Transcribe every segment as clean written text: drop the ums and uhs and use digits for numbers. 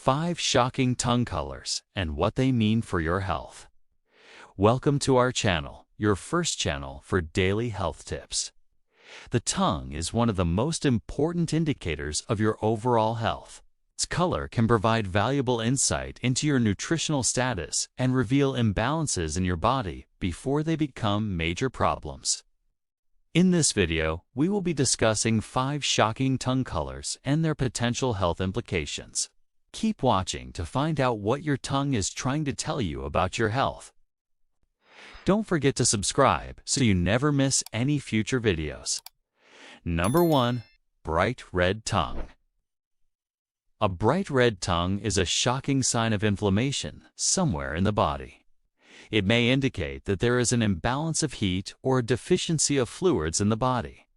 5 shocking tongue colors and what they mean for your health. Welcome to our channel, your first channel for daily health tips. The tongue is one of the most important indicators of your overall health. Its color can provide valuable insight into your nutritional status and reveal imbalances in your body before they become major problems. In this video, we will be discussing 5 shocking tongue colors and their potential health implications. Keep watching to find out what your tongue is trying to tell you about your health. Don't forget to subscribe so you never miss any future videos. Number 1. Bright red tongue. A bright red tongue is a shocking sign of inflammation somewhere in the body. It may indicate that there is an imbalance of heat or a deficiency of fluids in the body.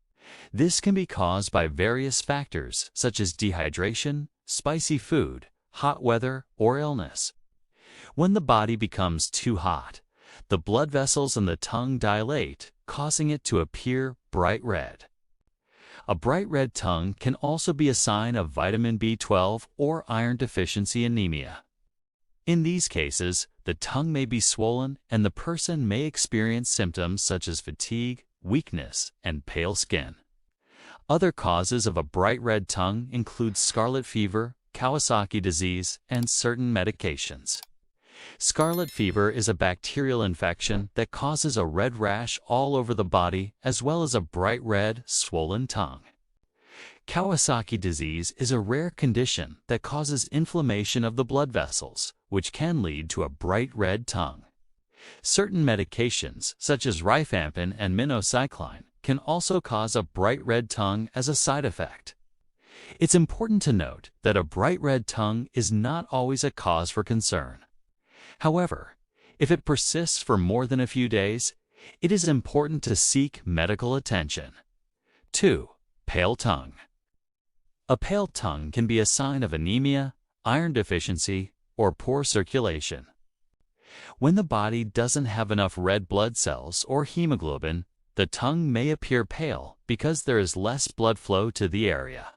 This can be caused by various factors such as dehydration, spicy food, hot weather, or illness. When the body becomes too hot, the blood vessels in the tongue dilate, causing it to appear bright red. A bright red tongue can also be a sign of vitamin B12 or iron deficiency anemia. In these cases, the tongue may be swollen and the person may experience symptoms such as fatigue, weakness, and pale skin. Other causes of a bright red tongue include scarlet fever, Kawasaki disease, and certain medications. Scarlet fever is a bacterial infection that causes a red rash all over the body as well as a bright red, swollen tongue. Kawasaki disease is a rare condition that causes inflammation of the blood vessels, which can lead to a bright red tongue. Certain medications, such as rifampin and minocycline, can also cause a bright red tongue as a side effect. It's important to note that a bright red tongue is not always a cause for concern. However, if it persists for more than a few days, it is important to seek medical attention. 2. Pale tongue. A pale tongue can be a sign of anemia, iron deficiency, or poor circulation. When the body doesn't have enough red blood cells or hemoglobin, the tongue may appear pale because there is less blood flow to the area.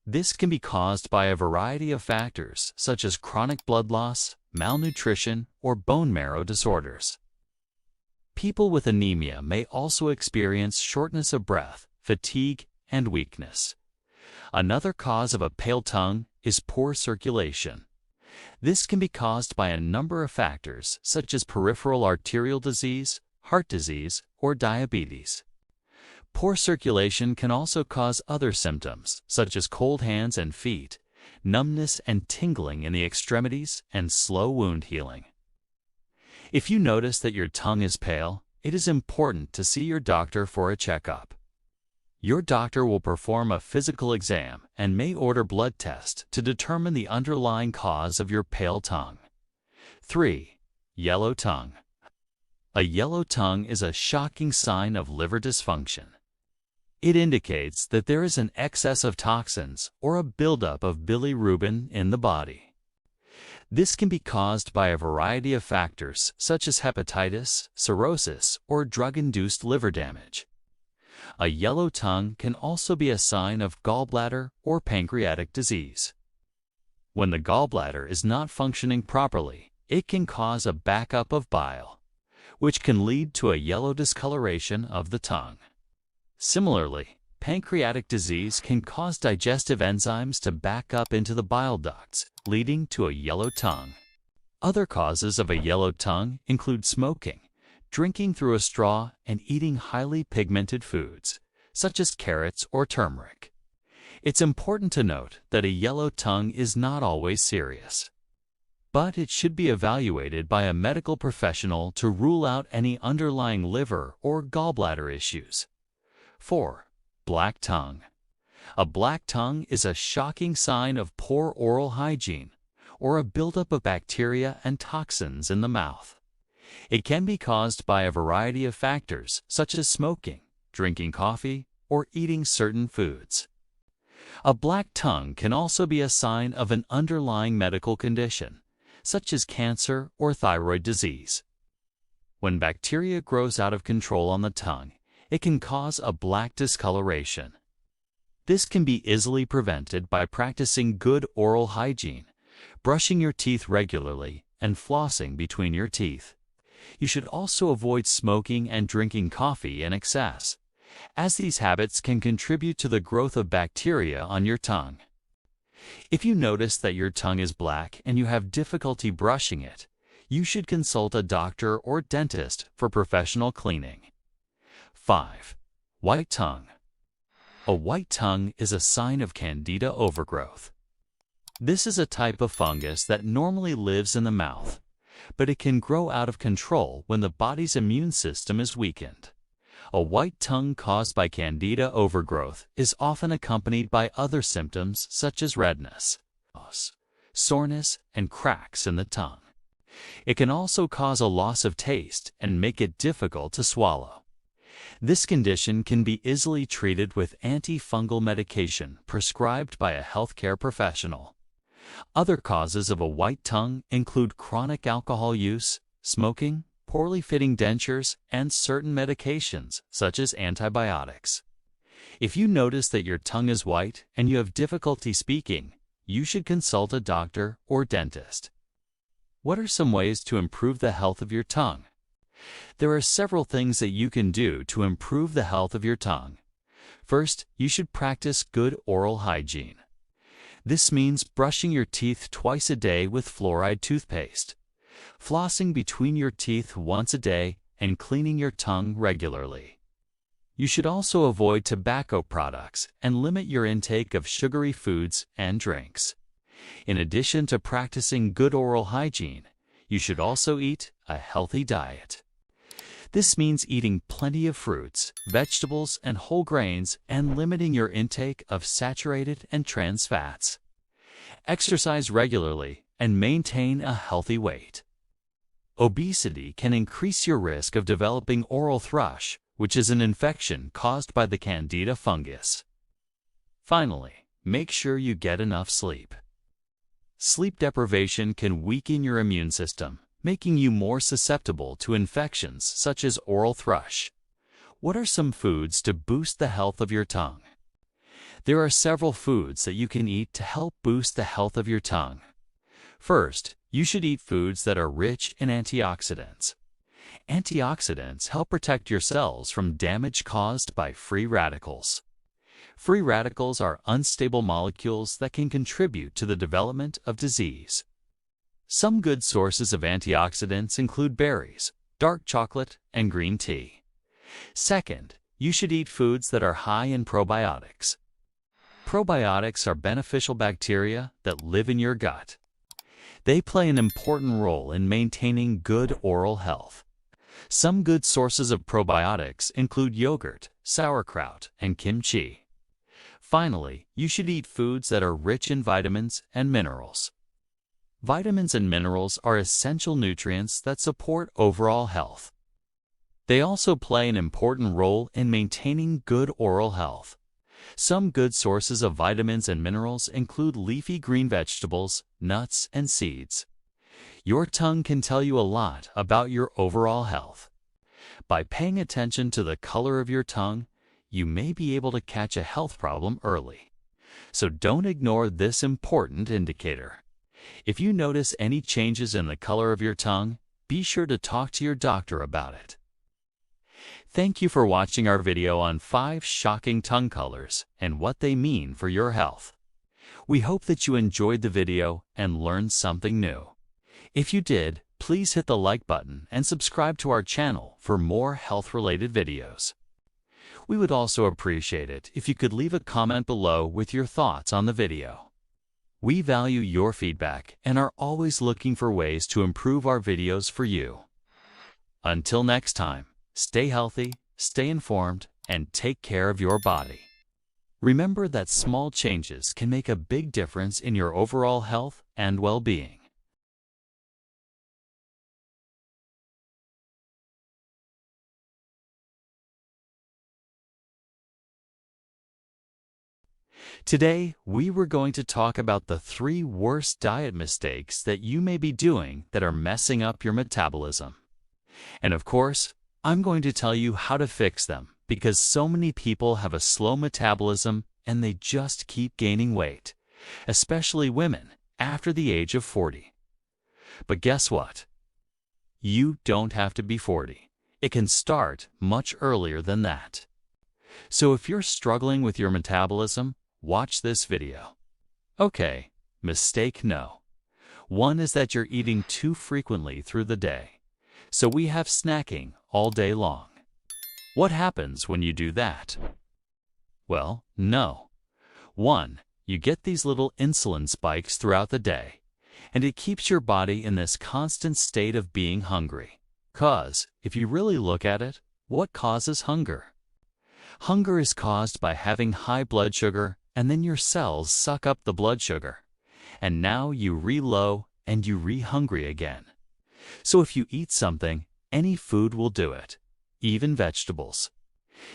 This can be caused by a variety of factors such as chronic blood loss, malnutrition, or bone marrow disorders. People with anemia may also experience shortness of breath, fatigue, and weakness. Another cause of a pale tongue is poor circulation. This can be caused by a number of factors such as peripheral arterial disease, heart disease, or diabetes. Poor circulation can also cause other symptoms such as cold hands and feet, numbness and tingling in the extremities, and slow wound healing. If you notice that your tongue is pale, it is important to see your doctor for a checkup. Your doctor will perform a physical exam and may order blood tests to determine the underlying cause of your pale tongue. 3. Yellow tongue. A yellow tongue is a shocking sign of liver dysfunction. It indicates that there is an excess of toxins or a buildup of bilirubin in the body. This can be caused by a variety of factors such as hepatitis, cirrhosis, or drug-induced liver damage. A yellow tongue can also be a sign of gallbladder or pancreatic disease. When the gallbladder is not functioning properly, it can cause a backup of bile, which can lead to a yellow discoloration of the tongue. Similarly, pancreatic disease can cause digestive enzymes to back up into the bile ducts, leading to a yellow tongue. Other causes of a yellow tongue include smoking, drinking through a straw, and eating highly pigmented foods, such as carrots or turmeric. It's important to note that a yellow tongue is not always serious, but it should be evaluated by a medical professional to rule out any underlying liver or gallbladder issues. 4. Black tongue. A black tongue is a shocking sign of poor oral hygiene or a buildup of bacteria and toxins in the mouth. It can be caused by a variety of factors such as smoking, drinking coffee, or eating certain foods. A black tongue can also be a sign of an underlying medical condition, such as cancer or thyroid disease. When bacteria grows out of control on the tongue, it can cause a black discoloration. This can be easily prevented by practicing good oral hygiene, brushing your teeth regularly, and flossing between your teeth. You should also avoid smoking and drinking coffee in excess, as these habits can contribute to the growth of bacteria on your tongue. If you notice that your tongue is black and you have difficulty brushing it, you should consult a doctor or dentist for professional cleaning. 5. White tongue. A white tongue is a sign of Candida overgrowth. This is a type of fungus that normally lives in the mouth, but it can grow out of control when the body's immune system is weakened. A white tongue caused by Candida overgrowth is often accompanied by other symptoms such as redness, soreness, and cracks in the tongue. It can also cause a loss of taste and make it difficult to swallow. This condition can be easily treated with antifungal medication prescribed by a healthcare professional. Other causes of a white tongue include chronic alcohol use, smoking, poorly fitting dentures, and certain medications, such as antibiotics. If you notice that your tongue is white and you have difficulty speaking, you should consult a doctor or dentist. What are some ways to improve the health of your tongue? There are several things that you can do to improve the health of your tongue. First, you should practice good oral hygiene. This means brushing your teeth twice a day with fluoride toothpaste, flossing between your teeth once a day, and cleaning your tongue regularly. You should also avoid tobacco products and limit your intake of sugary foods and drinks. In addition to practicing good oral hygiene, you should also eat a healthy diet. This means eating plenty of fruits, vegetables, and whole grains, and limiting your intake of saturated and trans fats. Exercise regularly and maintain a healthy weight. Obesity can increase your risk of developing oral thrush, which is an infection caused by the Candida fungus. Finally, make sure you get enough sleep. Sleep deprivation can weaken your immune system, making you more susceptible to infections such as oral thrush. What are some foods to boost the health of your tongue? There are several foods that you can eat to help boost the health of your tongue. First, you should eat foods that are rich in antioxidants. Antioxidants help protect your cells from damage caused by free radicals. Free radicals are unstable molecules that can contribute to the development of disease. Some good sources of antioxidants include berries, dark chocolate, and green tea. Second, you should eat foods that are high in probiotics. Probiotics are beneficial bacteria that live in your gut. They play an important role in maintaining good oral health. Some good sources of probiotics include yogurt, sauerkraut, and kimchi. Finally, you should eat foods that are rich in vitamins and minerals. Vitamins and minerals are essential nutrients that support overall health. They also play an important role in maintaining good oral health. Some good sources of vitamins and minerals include leafy green vegetables, nuts, and seeds. Your tongue can tell you a lot about your overall health. By paying attention to the color of your tongue, you may be able to catch a health problem early. So don't ignore this important indicator. If you notice any changes in the color of your tongue, be sure to talk to your doctor about it. Thank you for watching our video on 5 shocking tongue colors and what they mean for your health. We hope that you enjoyed the video and learned something new. If you did, please hit the like button and subscribe to our channel for more health-related videos. We would also appreciate it if you could leave a comment below with your thoughts on the video. We value your feedback and are always looking for ways to improve our videos for you. Until next time, stay healthy, stay informed, and take care of your body. Remember that small changes can make a big difference in your overall health and well-being. Today, we were going to talk about the 3 worst diet mistakes that you may be doing that are messing up your metabolism. And of course, I'm going to tell you how to fix them because so many people have a slow metabolism and they just keep gaining weight, especially women, after the age of 40. But guess what? You don't have to be 40. It can start much earlier than that. So if you're struggling with your metabolism, watch this video. Okay, mistake no. One is that you're eating too frequently through the day. So we have snacking all day long. What happens when you do that? Well, no. 1. You get these little insulin spikes throughout the day, and it keeps your body in this constant state of being hungry. 'Cause, if you really look at it, what causes hunger? Hunger is caused by having high blood sugar, and then your cells suck up the blood sugar. And now you re-low and you re-hungry again. So if you eat something, any food will do it, even vegetables.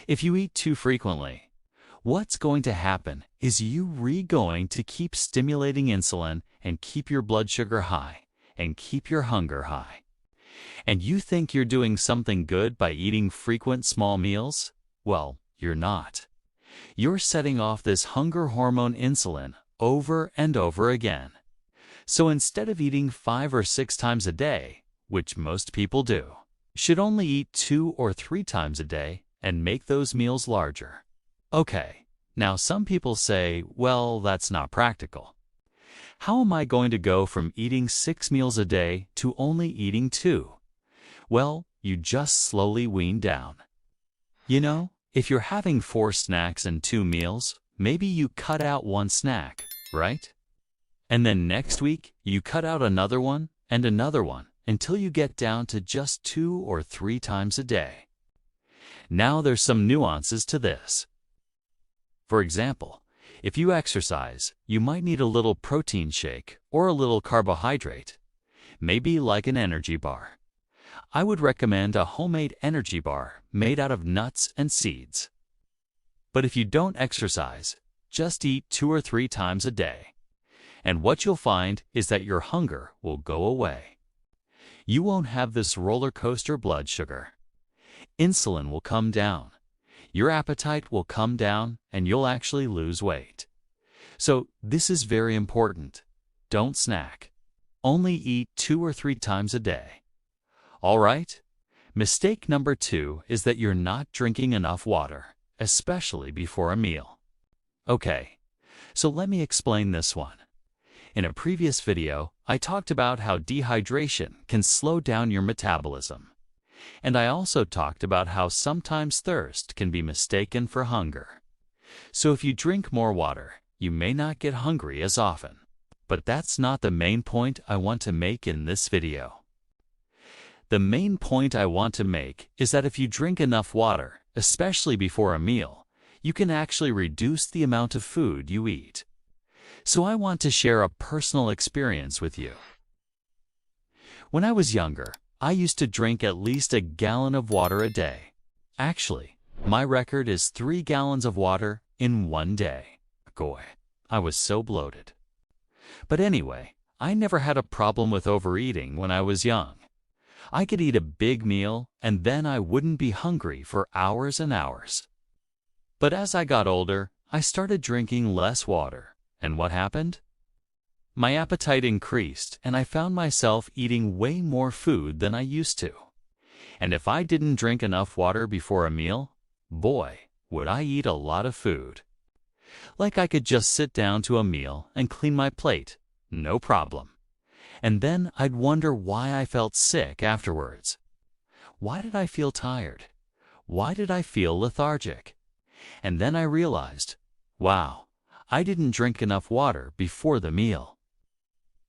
If you eat too frequently, what's going to happen is you going to keep stimulating insulin and keep your blood sugar high and keep your hunger high. And you think you're doing something good by eating frequent small meals? Well, you're not. You're setting off this hunger hormone insulin over and over again. So instead of eating 5 or 6 times a day, which most people do, you should only eat 2 or 3 times a day and make those meals larger. Okay, now some people say, well, that's not practical. How am I going to go from eating 6 meals a day to only eating 2? Well, you just slowly wean down. You know, if you're having 4 snacks and 2 meals, maybe you cut out 1 snack, right? And then next week, you cut out another one and another one until you get down to just 2 or 3 times a day. Now there's some nuances to this. For example, if you exercise, you might need a little protein shake or a little carbohydrate, maybe like an energy bar. I would recommend a homemade energy bar made out of nuts and seeds. But if you don't exercise, just eat 2 or 3 times a day. And what you'll find is that your hunger will go away. You won't have this roller coaster blood sugar. Insulin will come down. Your appetite will come down and you'll actually lose weight. So this is very important. Don't snack. Only eat 2 or 3 times a day. All right? Mistake number 2 is that you're not drinking enough water, especially before a meal. Okay, so let me explain this one. In a previous video, I talked about how dehydration can slow down your metabolism. And I also talked about how sometimes thirst can be mistaken for hunger. So if you drink more water, you may not get hungry as often. But that's not the main point I want to make in this video. The main point I want to make is that if you drink enough water, especially before a meal, you can actually reduce the amount of food you eat. So I want to share a personal experience with you. When I was younger, I used to drink at least a gallon of water a day. Actually, my record is 3 gallons of water in 1 day. Goy, I was so bloated. But anyway, I never had a problem with overeating when I was young. I could eat a big meal and then I wouldn't be hungry for hours and hours. But as I got older, I started drinking less water. And what happened? My appetite increased and I found myself eating way more food than I used to. And if I didn't drink enough water before a meal, boy, would I eat a lot of food. Like I could just sit down to a meal and clean my plate, no problem. And then I'd wonder why I felt sick afterwards. Why did I feel tired? Why did I feel lethargic? And then I realized, wow, I didn't drink enough water before the meal.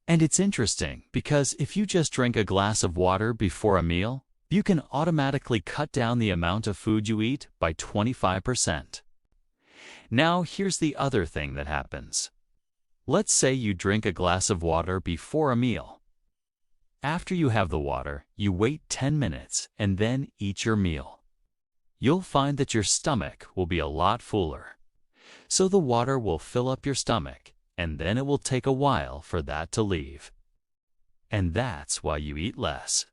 And it's interesting because if you just drink a glass of water before a meal, you can automatically cut down the amount of food you eat by 25%. Now here's the other thing that happens. Let's say you drink a glass of water before a meal. After you have the water, you wait 10 minutes and then eat your meal. You'll find that your stomach will be a lot fuller. So the water will fill up your stomach, and then it will take a while for that to leave. And that's why you eat less.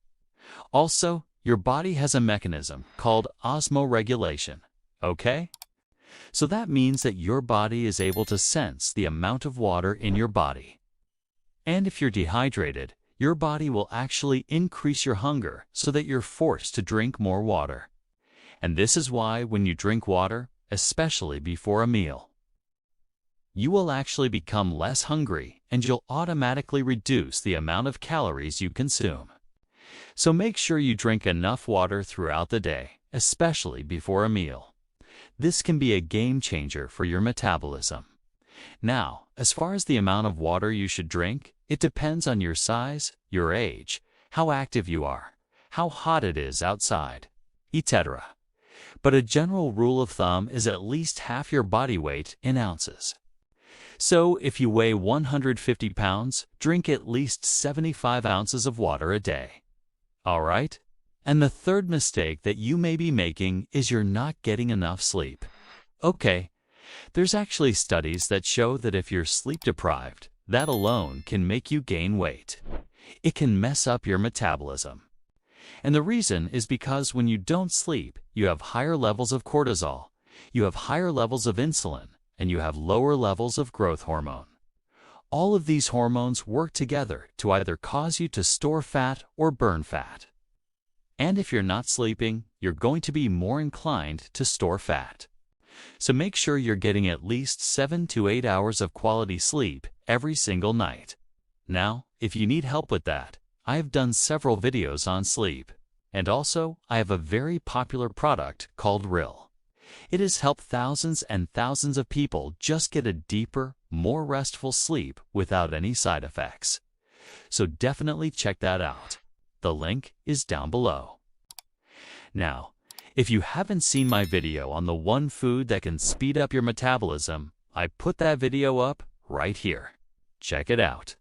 Also, your body has a mechanism called osmoregulation, okay? So that means that your body is able to sense the amount of water in your body. And if you're dehydrated, your body will actually increase your hunger so that you're forced to drink more water. And this is why when you drink water, especially before a meal, you will actually become less hungry and you'll automatically reduce the amount of calories you consume. So make sure you drink enough water throughout the day, especially before a meal. This can be a game changer for your metabolism. Now, as far as the amount of water you should drink, it depends on your size, your age, how active you are, how hot it is outside, etc. But a general rule of thumb is at least half your body weight in ounces. So if you weigh 150 pounds, drink at least 75 ounces of water a day. All right? And the third mistake that you may be making is you're not getting enough sleep. Okay, there's actually studies that show that if you're sleep deprived, that alone can make you gain weight. It can mess up your metabolism. And the reason is because when you don't sleep, you have higher levels of cortisol, you have higher levels of insulin, and you have lower levels of growth hormone. All of these hormones work together to either cause you to store fat or burn fat. And if you're not sleeping, you're going to be more inclined to store fat. So make sure you're getting at least 7 to 8 hours of quality sleep every single night. Now, if you need help with that, I have done several videos on sleep. And also, I have a very popular product called Rill. It has helped thousands and thousands of people just get a deeper, more restful sleep without any side effects. So definitely check that out. The link is down below. Now, if you haven't seen my video on the one food that can speed up your metabolism, I put that video up right here. Check it out.